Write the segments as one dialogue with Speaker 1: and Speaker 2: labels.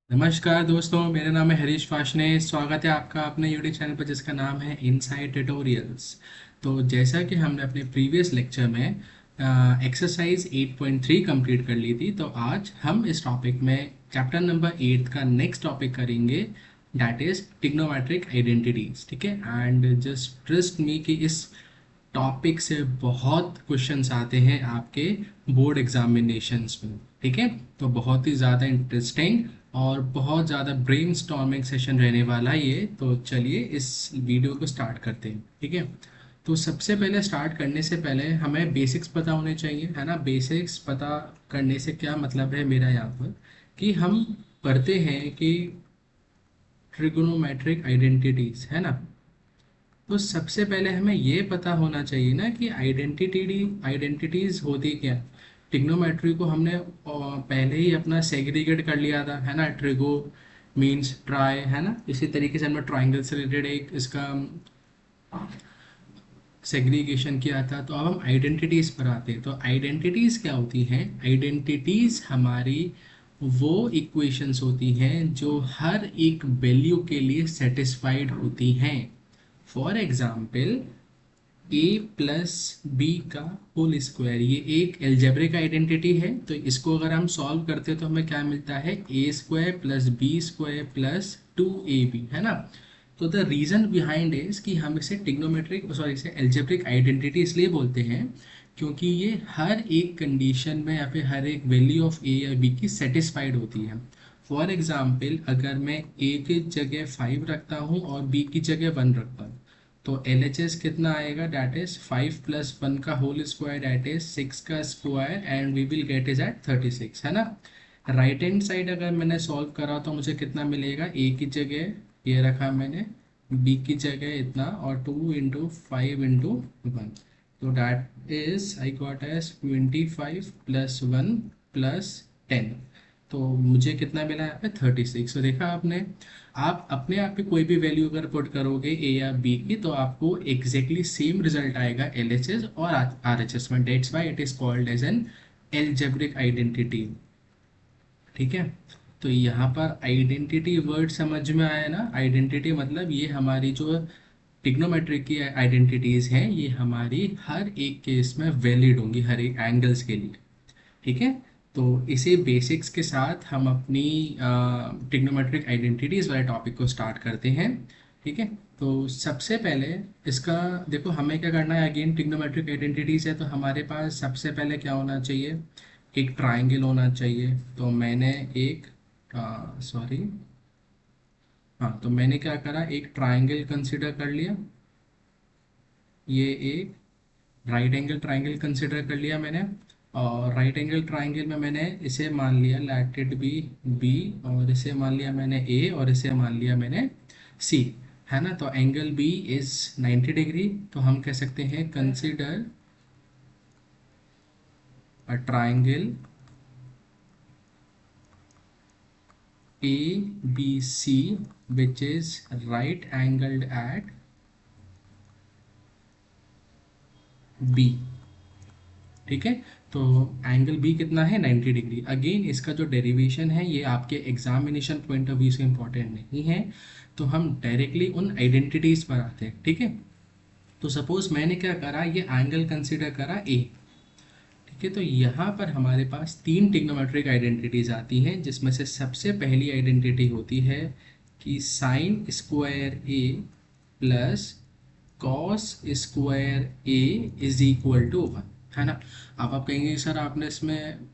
Speaker 1: नमस्कार दोस्तों, मेरा नाम है हरीश वाशने। स्वागत है आपका अपने यूट्यूब चैनल पर जिसका नाम है इनसाइड ट्यूटोरियल्स। तो जैसा कि हमने अपने प्रीवियस लेक्चर में एक्सरसाइज 8.3 कंप्लीट कर ली थी, तो आज हम इस टॉपिक में चैप्टर नंबर 8 का नेक्स्ट टॉपिक करेंगे, दैट इज ट्रिग्नोमेट्रिक आइडेंटिटीज। ठीक है, एंड जस्ट ट्रस्ट मी कि इस टॉपिक से बहुत क्वेश्चंस आते हैं आपके बोर्ड एग्जामिनेशंस में। ठीक है, तो बहुत ही ज़्यादा इंटरेस्टिंग और बहुत ज़्यादा ब्रेन स्टॉर्मिंग सेशन रहने वाला है ये। तो चलिए इस वीडियो को स्टार्ट करते हैं। ठीक है, तो सबसे पहले स्टार्ट करने से पहले हमें बेसिक्स पता होने चाहिए, है ना। बेसिक्स पता करने से क्या मतलब है मेरा यहाँ पर, कि हम पढ़ते हैं कि ट्रिगोनोमेट्रिक आइडेंटिटीज, है ना। तो सबसे पहले हमें ये पता होना चाहिए ना कि आइडेंटिटीज होती क्या। ट्रिग्नोमेट्री को हमने पहले ही अपना सेग्रीगेट कर लिया था, है ना। ट्रिगो मीन्स ट्राई, है ना। इसी तरीके से हमने ट्राइंगल से रिलेटेड एक इसका सेग्रीगेशन किया था। तो अब हम आइडेंटिटीज पर आते हैं। तो आइडेंटिटीज क्या होती हैं? आइडेंटिटीज हमारी वो इक्वेशंस होती हैं जो हर एक वैल्यू के लिए सेटिस्फाइड होती हैं। For example, A plus B का होल स्क्वायर, ये एक एल्जेब्रिक आइडेंटिटी है। तो इसको अगर हम सॉल्व करते हैं तो हमें क्या मिलता है? A square plus B square plus 2ab, है ना। तो द रीज़न बिहाइंड इज कि हम इसे टिग्नोमेट्रिक सॉरी इसे एल्जेब्रिक आइडेंटिटी इसलिए बोलते हैं क्योंकि ये हर एक कंडीशन में या फिर हर एक वैल्यू ऑफ ए या बी की सेटिस्फाइड होती है। फॉर एग्जाम्पल, अगर मैं ए की जगह 5 रखता हूँ और बी की जगह 1 रखता हूँ, तो एल एच एस कितना आएगा? डैट इज 5 प्लस 1 का होल स्क्वायर, डैट इज 6 का square, and we will get is at 36, है ना। राइट हैंड साइड अगर मैंने सॉल्व करा तो मुझे कितना मिलेगा? ए की जगह ये रखा मैंने, बी की जगह इतना, और 2 इंटू 5 इंटू 1, तो that is I got as 25 plus 1 plus 10। तो मुझे कितना मिला यहाँ पे? 36। तो देखा आपने, आप अपने आप पे कोई भी वैल्यू अगर पुट करोगे ए या बी की, तो आपको एग्जैक्टली सेम रिजल्ट आएगा एल एच एस और आर एच एस में। That's why it is called as an algebraic identity. ठीक है, तो यहाँ पर आइडेंटिटी वर्ड समझ में आया ना। आइडेंटिटी मतलब ये हमारी जो टिग्नोमेट्रिक की आइडेंटिटीज हैं, ये हमारी हर एक केस में वैलिड होंगी, हर एक एंगल्स के लिए। ठीक है, तो इसी बेसिक्स के साथ हम अपनी टिग्नोमेट्रिक आइडेंटिटीज वाले टॉपिक को स्टार्ट करते हैं। ठीक है, तो सबसे पहले इसका देखो, हमें क्या करना है। अगेन टिग्नोमेट्रिक आइडेंटिटीज है, तो हमारे पास सबसे पहले क्या होना चाहिए? एक ट्राइंगल होना चाहिए। तो मैंने एक सॉरी हाँ, तो मैंने क्या करा, एक ट्राइंगल कंसिडर कर लिया। ये एक राइट एंगल ट्राइंगल कंसिडर कर लिया मैंने, और राइट एंगल ट्राइंगल में मैंने इसे मान लिया लेट इट बी बी, और इसे मान लिया मैंने ए, और इसे मान लिया मैंने सी, है ना। तो एंगल बी इज 90 डिग्री। तो हम कह सकते हैं consider a triangle A B C which is right angled at B. ठीक है, तो एंगल बी कितना है? 90 डिग्री। अगेन इसका जो डेरिवेशन है ये आपके एग्जामिनेशन पॉइंट ऑफ व्यू से इंपॉर्टेंट नहीं है, तो हम डायरेक्टली उन आइडेंटिटीज पर आते हैं। ठीक है, तो सपोज मैंने क्या करा, ये एंगल कंसिडर करा ए। ठीक है, तो यहाँ पर हमारे पास तीन टिग्नोमेट्रिक आइडेंटिटीज आती हैं, जिसमें से सबसे पहली आइडेंटिटी होती है कि sine square A plus cos square A is equal to 1, है ना। अब आप कहेंगे सर आपने इसमें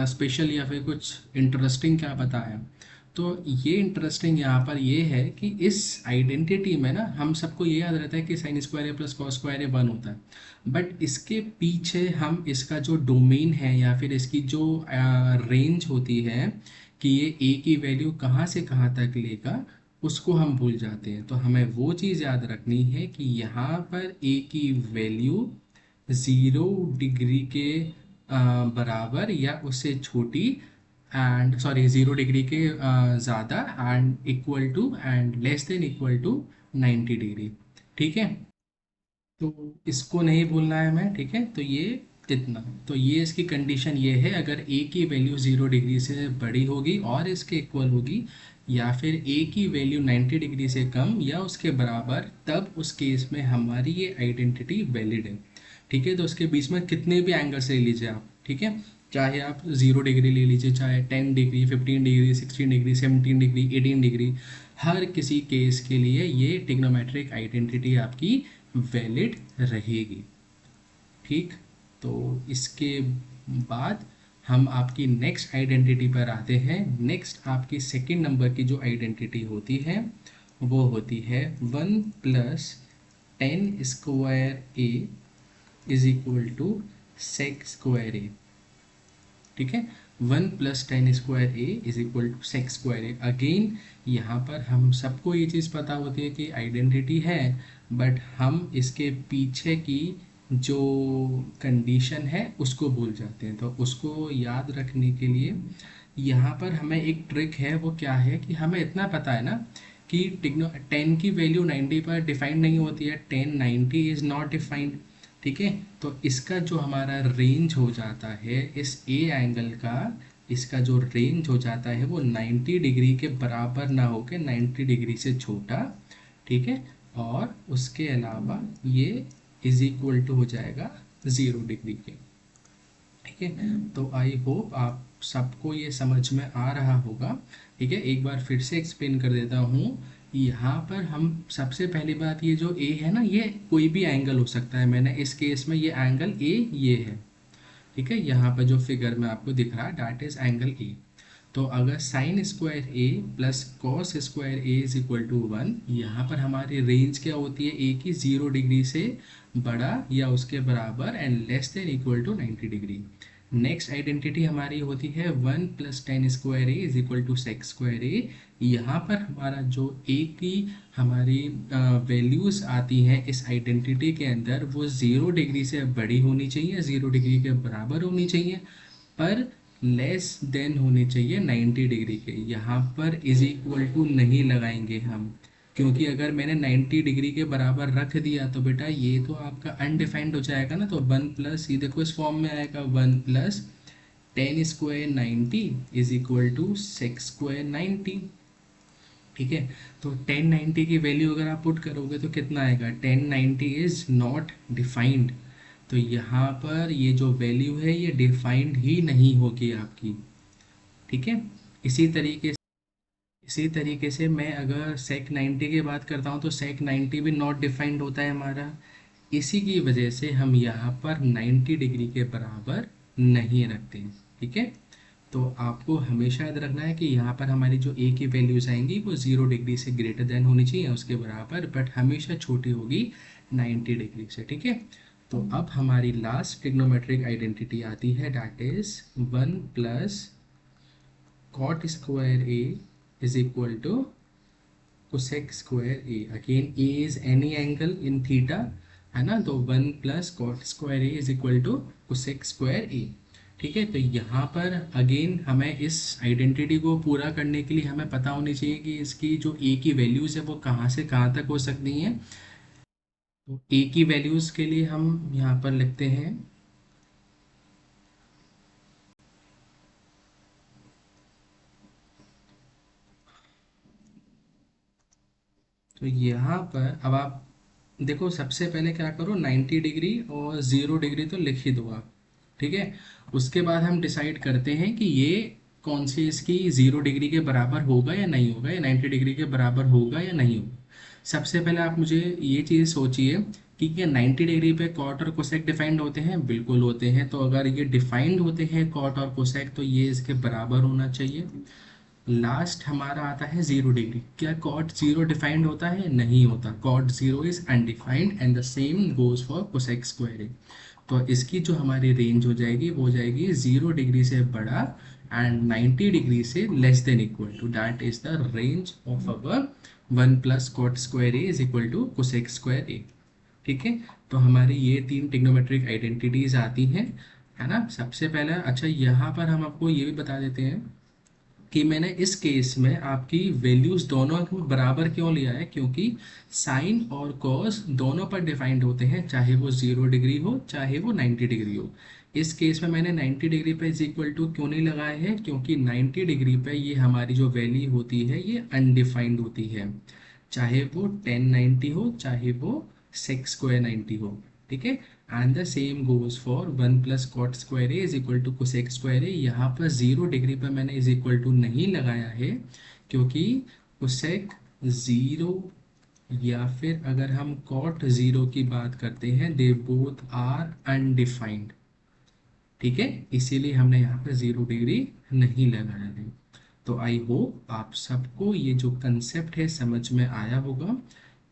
Speaker 1: स्पेशल या फिर कुछ इंटरेस्टिंग क्या बताया। तो ये इंटरेस्टिंग यहाँ पर ये है कि इस आइडेंटिटी में ना हम सबको ये याद रहता है कि sine square A plus cos square ए 1 होता है, बट इसके पीछे हम इसका जो डोमेन है या फिर इसकी जो रेंज होती है कि ये ए की वैल्यू कहाँ से कहाँ तक लेगा, उसको हम भूल जाते हैं। तो हमें वो चीज़ याद रखनी है कि यहाँ पर ए की वैल्यू 0 डिग्री के बराबर या उससे छोटी, एंड सॉरी 0 डिग्री के ज़्यादा, and equal to and less than equal to 90 degree. ठीक है, तो इसको नहीं भूलना है हमें। ठीक है, तो ये इतना। तो ये इसकी कंडीशन ये है, अगर ए की वैल्यू 0 डिग्री से बड़ी होगी और इसके इक्वल होगी, या फिर ए की वैल्यू 90 डिग्री से कम या उसके बराबर, तब उस केस में हमारी ये आइडेंटिटी वैलिड है। ठीक है, तो उसके बीच में कितने भी एंगल्स ले लीजिए आप, ठीक है, चाहे आप 0 डिग्री ले लीजिए, चाहे 10 degree, 15 degree, 16 degree, 17 degree, 18 degree, हर किसी केस के लिए ये टिग्नोमेट्रिक आइडेंटिटी आपकी वैलिड रहेगी। ठीक, तो इसके बाद हम आपकी नेक्स्ट आइडेंटिटी पर आते हैं। नेक्स्ट आपकी सेकंड नंबर की जो आइडेंटिटी होती है वो होती है 1 + 10 square A is equal to sec square A. ठीक है, 1 + 10 square A is equal to sec square A. Again यहाँ पर हम सबको ये चीज़ पता होती है कि आइडेंटिटी है, बट हम इसके पीछे की जो कंडीशन है उसको भूल जाते हैं। तो उसको याद रखने के लिए यहाँ पर हमें एक ट्रिक है, वो क्या है कि हमें इतना पता है ना कि टिग्नो 10 की वैल्यू 90 पर डिफाइंड नहीं होती है, 10 90 इज़ नॉट डिफाइंड। ठीक है, तो इसका जो हमारा रेंज हो जाता है इस ए एंगल का, इसका जो रेंज हो जाता है वो 90 डिग्री के बराबर ना होकर 90 डिग्री से छोटा। ठीक है, और उसके अलावा ये इज इक्वल टू हो जाएगा 0 डिग्री के। ठीक है, तो आई होप आप सबको ये समझ में आ रहा होगा। ठीक है, एक बार फिर से एक्सप्लेन कर देता हूँ। यहाँ पर हम सबसे पहली बात, ये जो ए है ना, ये कोई भी एंगल हो सकता है। मैंने इस केस में ये एंगल ए ये है। ठीक है, यहाँ पर जो फिगर में आपको दिख रहा है दैट इज एंगल ए। तो अगर sine square A plus cos square A is equal to 1, यहाँ पर हमारी रेंज क्या होती है ए की, 0 डिग्री से बड़ा या उसके बराबर and less than equal to 90 degree. Next identity हमारी होती है 1 + 10 square A is equal to sec square A. यहाँ पर हमारा जो ए की हमारी वैल्यूज़ आती हैं इस आइडेंटिटी के अंदर, वो 0 डिग्री से बड़ी होनी चाहिए, 0 डिग्री के बराबर होनी चाहिए, पर लेस देन होने चाहिए 90 डिग्री के। यहाँ पर इज इक्वल टू नहीं लगाएंगे हम, क्योंकि अगर मैंने 90 डिग्री के बराबर रख दिया तो बेटा ये तो आपका अनडिफाइंड हो जाएगा ना। तो 1 ये देखो इस फॉर्म में आएगा 1 + 10 square 90 is equal to sec square 90। ठीक है, तो 1090 की वैल्यू अगर आप पुट करोगे तो कितना आएगा, 1090 इज नॉट डिफाइंड। तो यहाँ पर ये जो वैल्यू है ये डिफाइंड ही नहीं होगी आपकी। ठीक है, इसी तरीके इसी तरीके से मैं अगर सेक 90 की बात करता हूँ तो सेक 90 भी नॉट डिफाइंड होता है हमारा। इसी की वजह से हम यहाँ पर 90 डिग्री के बराबर नहीं रखते हैं। ठीक है, तो आपको हमेशा याद रखना है कि यहाँ पर हमारी जो ए की वैल्यूज आएंगी वो 0 डिग्री से ग्रेटर देन होनी चाहिए, उसके बराबर, बट हमेशा छोटी होगी 90 डिग्री से। ठीक है, तो अब हमारी लास्ट ट्रिग्नोमेट्रिक आइडेंटिटी आती है, that is 1 + cot square A is equal to cosec square A. Again A is any angle in theta, है ना, तो 1 + cot square A is equal to cosec square A. ठीक है, तो यहाँ पर अगेन हमें इस आइडेंटिटी को पूरा करने के लिए हमें पता होनी चाहिए कि इसकी जो ए की वैल्यूज़ है वो कहाँ से कहाँ तक हो सकती हैं। तो ए की वैल्यूज़ के लिए हम यहाँ पर लिखते हैं, तो यहाँ पर अब आप देखो, सबसे पहले क्या करो, 90 डिग्री और 0 डिग्री तो लिख ही दो आप। ठीक है, उसके बाद हम डिसाइड करते हैं कि ये कौन सी इसकी 0 डिग्री के बराबर होगा या नहीं होगा, या 90 डिग्री के बराबर होगा या नहीं होगा। सबसे पहले आप मुझे ये चीज़ सोचिए कि क्या 90 डिग्री पे कॉट और कोसेक डिफाइंड होते हैं, बिल्कुल होते हैं। तो अगर ये डिफाइंड होते हैं कॉट और कोसेक, तो ये इसके बराबर होना चाहिए। लास्ट हमारा आता है 0 डिग्री। क्या कॉट 0 डिफाइंड होता है, नहीं होता, cot 0 is undefined and the same goes for cosec square. तो इसकी जो हमारी रेंज हो जाएगी वो हो जाएगी 0 डिग्री से बड़ा एंड 90 डिग्री से less than equal to, that is the range of our 1 + cot square A is equal to cosec square A. ठीक है, तो हमारी ये 3 टिग्नोमेट्रिक आइडेंटिटीज आती हैं, है ना। सबसे पहला, अच्छा यहाँ पर हम आपको ये भी बता देते हैं कि मैंने इस केस में आपकी वैल्यूज दोनों को बराबर क्यों लिया है, क्योंकि साइन और कॉस दोनों पर डिफाइंड होते हैं, चाहे वो 0 डिग्री हो चाहे वो 90 डिग्री हो। इस केस में मैंने 90 डिग्री पे इज इक्वल टू क्यों नहीं लगाया है, क्योंकि 90 डिग्री पे ये हमारी जो वैल्यू होती है ये अनडिफाइंड होती है, चाहे वो 1090 हो चाहे वो सेक स्क्वायर 90 हो। ठीक है। And the same goes for 1 + cot² is equal to cosec square A. यहाँ पर 0 डिग्री पर मैंने इज इक्वल टू नहीं लगाया है, क्योंकि कोसेक 0 या फिर अगर हम कॉट 0 की बात करते हैं, दे बोथ आर अनडिफाइंड। ठीक है, इसीलिए हमने यहाँ पर 0 डिग्री नहीं लगाया है। तो आई होप आप सबको ये जो कंसेप्ट है समझ में आया होगा।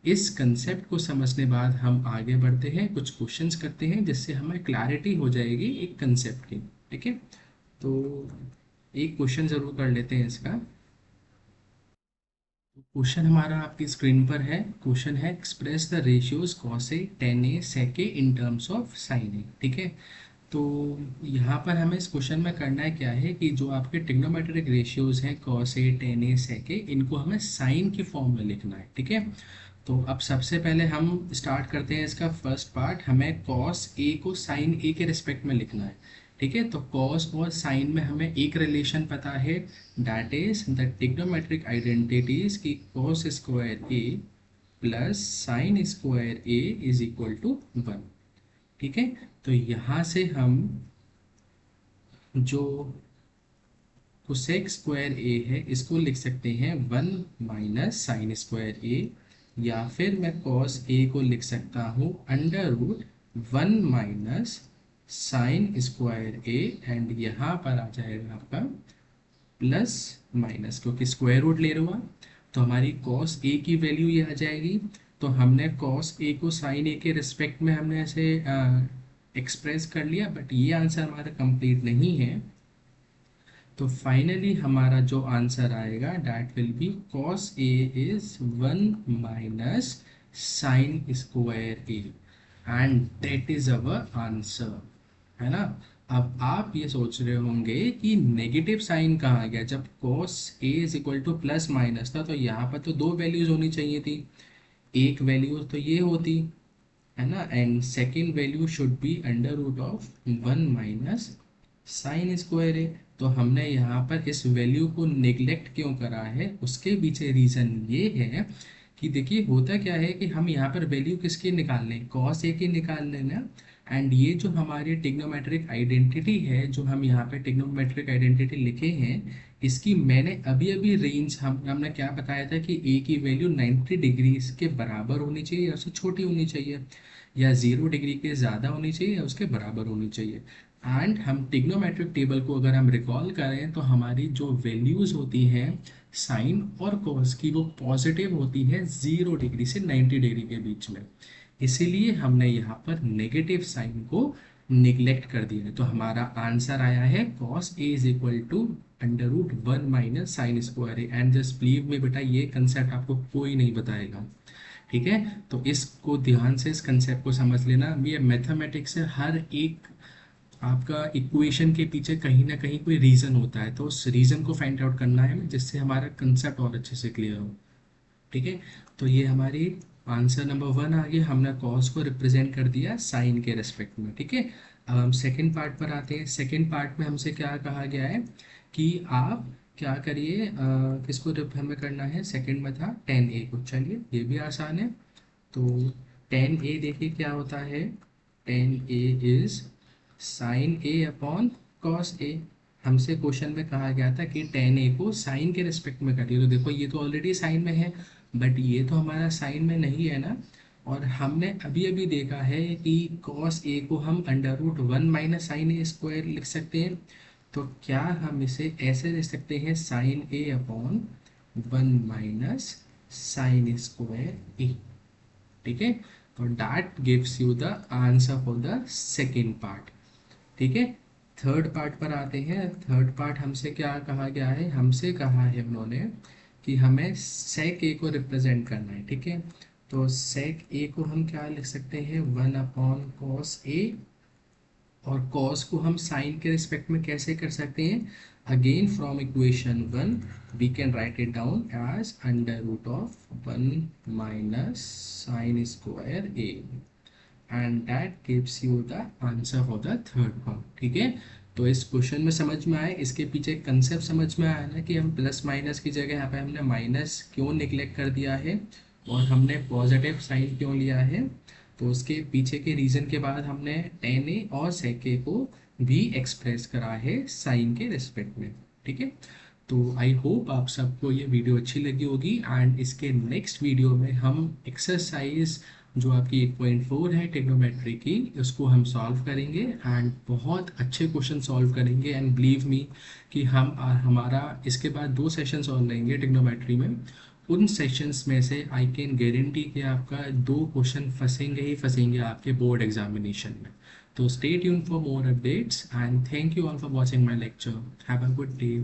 Speaker 1: इस कंसेप्ट को समझने बाद हम आगे बढ़ते हैं, कुछ क्वेश्चंस करते हैं जिससे हमें क्लैरिटी हो जाएगी एक कंसेप्ट की। ठीक है, तो एक क्वेश्चन जरूर कर लेते हैं इसका। क्वेश्चन हमारा आपकी स्क्रीन पर है। क्वेश्चन है express the ratios cos A tan A sec A in terms of sine A. ठीक है, तो यहाँ पर हमें इस क्वेश्चन में करना है क्या है कि जो आपके ट्रिग्नोमेट्रिक रेशियोज हैं cos A tan A sec ए, इनको हमें साइन की फॉर्म में लिखना है। ठीक है, तो अब सबसे पहले हम स्टार्ट करते हैं इसका फर्स्ट पार्ट। हमें कॉस ए को साइन ए के रिस्पेक्ट में लिखना है। ठीक है, तो कॉस और साइन में हमें एक रिलेशन पता है, that is the trigonometric identities की cos square A plus sine square A is equal to 1। ठीक है, तो यहाँ से हम जो कोसेक स्क्वायर ए है इसको लिख सकते हैं 1 - sin² ए, या फिर मैं कॉस ए को लिख सकता हूँ √1 - sin² ए, एंड यहाँ पर आ जाएगा आपका प्लस माइनस, क्योंकि स्क्वायर रूट ले रहा हूँ तो हमारी कॉस ए की वैल्यू ये आ जाएगी। तो हमने कॉस ए को साइन ए के रिस्पेक्ट में हमने ऐसे एक्सप्रेस कर लिया, बट ये आंसर हमारा कंप्लीट नहीं है। तो फाइनली हमारा जो आंसर आएगा that will be cos A is 1 - sin² A, and that is our answer, है ना। अब आप ये सोच रहे होंगे कि नेगेटिव साइन कहाँ गया, जब cos a is equal two plus minus था तो यहाँ पर तो दो वैल्यूज होनी चाहिए थी, एक वैल्यू तो ये होती, है ना, and second value should be √1 - sin² ए। तो हमने यहाँ पर इस वैल्यू को नेग्लेक्ट क्यों करा है, उसके पीछे रीज़न ये है कि देखिए होता क्या है कि हम यहाँ पर वैल्यू किसकी निकाल लें, कॉस ए की निकाल लेना। एंड ये जो हमारी टिग्नोमेट्रिक आइडेंटिटी है, जो हम यहाँ पे टिग्नोमेट्रिक आइडेंटिटी लिखे हैं, इसकी मैंने अभी अभी रेंज हमने क्या बताया था कि ए की वैल्यू 90 डिग्री के बराबर होनी चाहिए या उससे छोटी होनी चाहिए, या 0 डिग्री के ज़्यादा होनी चाहिए या उसके बराबर होनी चाहिए। एंड हम टिग्नोमेट्रिक टेबल को अगर हम रिकॉल करें तो हमारी जो वैल्यूज़ होती हैं साइन और कॉस की, वो पॉजिटिव होती है 0 डिग्री से 90 डिग्री के बीच में। इसीलिए हमने यहाँ पर नेगेटिव साइन को निगलेक्ट कर दिया है। तो हमारा आंसर आया है cos A is equal to √1 - sin² A. And just believe में बेटा, ये कंसेप्ट आपको कोई नहीं बताएगा। ठीक है, तो इसको ध्यान से इस कंसेप्ट को समझ लेना। ये मैथमेटिक्स है, हर एक आपका इक्वेशन के पीछे कहीं ना कहीं कोई रीज़न होता है, तो उस रीज़न को फाइंड आउट करना है जिससे हमारा कंसेप्ट और अच्छे से क्लियर हो। ठीक है, तो ये हमारी आंसर नंबर 1 आ गया, हमने कॉस को रिप्रेजेंट कर दिया साइन के रेस्पेक्ट में। ठीक है, अब हम सेकेंड पार्ट पर आते हैं। सेकेंड पार्ट में हमसे क्या कहा गया है कि आप क्या करिए, किसको हमें करना है, सेकेंड में था 10a को। चलिए ये भी आसान है। तो 10a देखिए क्या होता है, 10a is sine A upon cos A. हमसे क्वेश्चन में कहा गया था कि 10a को साइन के रिस्पेक्ट में करिए, तो देखो ये तो ऑलरेडी साइन में है, बट ये तो हमारा साइन में नहीं है ना। और हमने अभी अभी देखा है कि कॉस ए को हम √1 - sin² लिख सकते हैं। तो क्या हम इसे ऐसे लिख सकते हैं, साइन ए अपॉन 1 - sin² ए। ठीक है, तो that gives you the answer for the second part. ठीक है, थर्ड पार्ट पर आते हैं। थर्ड पार्ट हमसे क्या कहा गया है, हमसे कहा है उन्होंने कि हमें सेक ए को रिप्रेजेंट करना है। ठीक है, तो सेक ए को हम क्या लिख सकते हैं, 1/cos ए, और कॉस को हम साइन के रिस्पेक्ट में कैसे कर सकते हैं, Again from equation 1 we can write it down as under root of 1 minus sine square a, and that gives you the answer for the third one. ठीक है, तो इस क्वेश्चन में समझ में आए, इसके पीछे कंसेप्ट समझ में आया ना कि हम प्लस माइनस की जगह यहाँ पे हमने माइनस क्यों निगलेक्ट कर दिया है और हमने पॉजिटिव साइन क्यों लिया है। तो उसके पीछे के रीज़न के बाद हमने टेन ए और सेक ए को भी एक्सप्रेस करा है साइन के रिस्पेक्ट में। ठीक है, तो आई होप आप सबको ये वीडियो अच्छी लगी होगी, एंड इसके नेक्स्ट वीडियो में हम एक्सरसाइज जो आपकी 8.4 है ट्रिग्नोमेट्री की, उसको हम सॉल्व करेंगे एंड बहुत अच्छे क्वेश्चन सॉल्व करेंगे। एंड बिलीव मी कि हम हमारा इसके बाद 2 सेशंस और लेंगे ट्रिग्नोमेट्री में, उन सेशंस में से आई कैन गारंटी कि आपका 2 क्वेश्चन फंसेंगे ही फंसेंगे आपके बोर्ड एग्जामिनेशन में। तो stay tune for more updates and thank you all for watching my lecture. Have a good day.